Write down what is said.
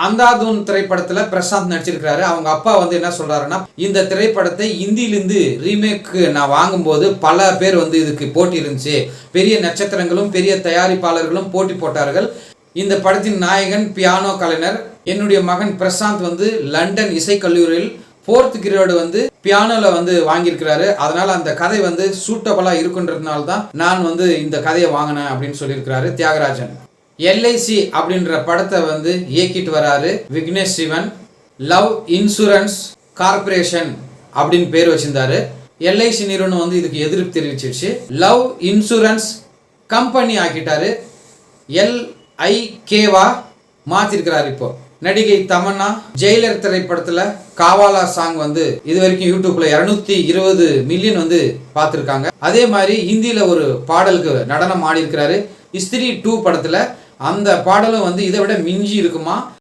அந்தாதூன் திரைப்படத்துல பிரசாந்த் நடிச்சிருக்காரு. அவங்க அப்பா வந்து என்ன சொல்றாருன்னா, இந்த திரைப்படத்தை இந்தியிலிருந்து ரீமேக் நான் வாங்கும்போது பல பேர் வந்து இதுக்கு போட்டி இருந்துச்சு. பெரிய நட்சத்திரங்களும் பெரிய தயாரிப்பாளர்களும் போட்டி போட்டார்கள். இந்த படத்தின் நாயகன் பியானோ கலைஞர். என்னுடைய மகன் பிரசாந்த் வந்து லண்டன் இசைக்கல்லூரியில் 4th கிரேடு வந்து பியானோல வந்து வாங்கியிருக்கிறாரு. அதனால அந்த கதை வந்து சூட்டபிளா இருக்குன்றதுனால தான் நான் வந்து இந்த கதையை வாங்கினேன் அப்படின்னு சொல்லியிருக்கிறாரு தியாகராஜன். எல்ஐசி அப்படின்ற படத்தை வந்து இயக்கிட்டு வராரு Vignesh Shivan. Love insurance corporation அப்படின்னு பேர் வச்சிருந்தாரு. எல்ஐசி நிறுவனம் வந்து இதுக்கு எதிர்ப்பு தெரிவிச்சிருச்சு. லவ் இன்சூரன்ஸ் கம்பெனி ஆக்கிட்டாரு. LIKவா மாத்திருக்கிறாரு. இப்போ நடிகை தமன்னா ஜெயிலர் திரைப்படத்துல காவாலா சாங் வந்து இது வரைக்கும் யூடியூப்ல 220 மில்லியன் வந்து பார்த்துருக்காங்க. அதே மாதிரி ஹிந்தியில ஒரு பாடலுக்கு நடனம் ஆடி இருக்கிறாரு. ஸ்திரீ 2 படத்துல. அந்த பாடலும் வந்து இதை விட மிஞ்சி இருக்குமா.